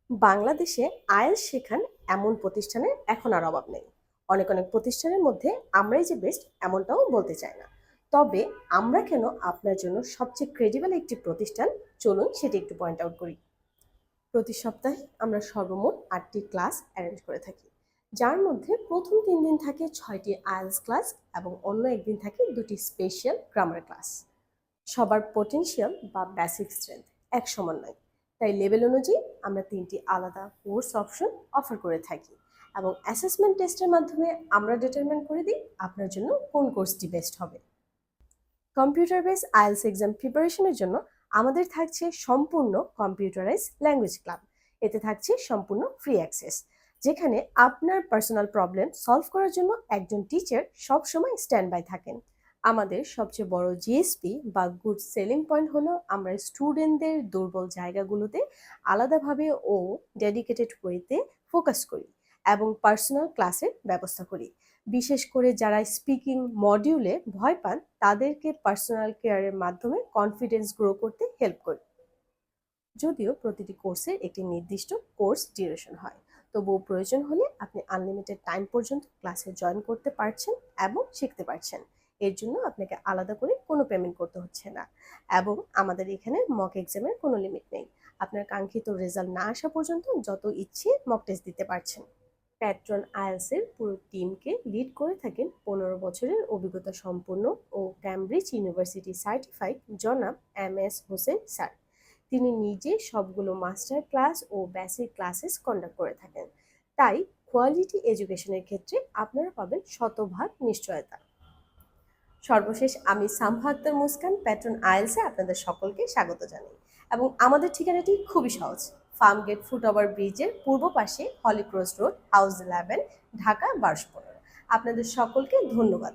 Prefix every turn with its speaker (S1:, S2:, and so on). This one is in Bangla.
S1: বাংলাদেশে আইএলটিএস শেখান এমন প্রতিষ্ঠানের এখন আর অভাব নেই। অনেক অনেক প্রতিষ্ঠানের মধ্যে আমরাই যে বেস্ট এমনটাও বলতে চাই না। তবে আমরা কেন আপনার জন্য সবচেয়ে ক্রেডিবল একটি প্রতিষ্ঠান, চলুন সেটি একটু পয়েন্ট আউট করি। প্রতি সপ্তাহে আমরা সর্বমোট ৮টি ক্লাস অ্যারেঞ্জ করে থাকি, যার মধ্যে প্রথম ৩ দিন থাকে ৬টি আইএলটিএস ক্লাস এবং অন্য একদিন থাকে ২টি স্পেশাল গ্রামার ক্লাস। সবার পটেনশিয়াল বা বেসিক স্ট্রেংথ এক সমান নয়, তাই লেভেল অনুযায়ী আমরা ৩টি আলাদা কোর্স অপশন অফার করে থাকি এবং অ্যাসেসমেন্ট টেস্টের মাধ্যমে আমরা ডিটারমিন করে দিই আপনার জন্য কোন কোর্সটি বেস্ট হবে। কম্পিউটার বেস আইএলটিএস এক্সাম প্রিপারেশনের জন্য আমাদের থাকছে সম্পূর্ণ কম্পিউটারাইজ ল্যাঙ্গুয়েজ ক্লাব। এতে থাকছে সম্পূর্ণ ফ্রি অ্যাক্সেস, যেখানে আপনার পার্সোনাল প্রবলেম সলভ করার জন্য একজন টিচার সবসময় স্ট্যান্ড বাই থাকেন। আমাদের সবচেয়ে বড় জিএসপি বা গুড সেলিং পয়েন্ট হলো আমরা স্টুডেন্টদের দুর্বল জায়গাগুলোতে আলাদাভাবে ও ডেডিকেটেড ওয়েতে ফোকাস করি এবং পার্সোনাল ক্লাসের ব্যবস্থা করি। বিশেষ করে যারা স্পিকিং মডিউলে ভয় পান তাদেরকে পার্সোনাল কেয়ারের মাধ্যমে কনফিডেন্স গ্রো করতে হেল্প করি। যদিও প্রতিটি কোর্সের একটি নির্দিষ্ট কোর্স ডিউরেশন হয়, তবুও প্রয়োজন হলে আপনি আনলিমিটেড টাইম পর্যন্ত ক্লাসে জয়েন করতে পারছেন এবং শিখতে পারছেন। এর জন্য আপনাকে আলাদা করে কোনো পেমেন্ট করতে হচ্ছে না এবং আমাদের এখানে মক এক্সামের কোনো লিমিট নেই। আপনার কাঙ্ক্ষিত রেজাল্ট না আসা পর্যন্ত যত ইচ্ছে মক টেস্ট দিতে পারছেন। প্যাট্রন আইএলটিএস এর পুরো টিমকে লিড করে থাকেন ১৫ বছরের অভিজ্ঞতা সম্পন্ন ও ক্যামব্রিজ ইউনিভার্সিটি সার্টিফাইড জনাব এম.এস. হোসেন স্যার। তিনি নিজে সবগুলো মাস্টার ক্লাস ও বেসিক ক্লাসেস কন্ডাক্ট করে থাকেন, তাই কোয়ালিটি এডুকেশনের ক্ষেত্রে আপনারা পাবেন শতভাগ নিশ্চয়তা। সর্বশেষ আমি সামহা আক্তার মুস্কান প্যাট্রন আইএলটিএস এ আপনাদের সকলকে স্বাগত জানাই এবং আমাদের ঠিকানাটি খুবই সহজ। ফার্ম গেট ফুটওভার ব্রিজের পূর্ব পাশে Holy Cross road, house 11, Dhaka ১২১৫। আপনাদের সকলকে ধন্যবাদ।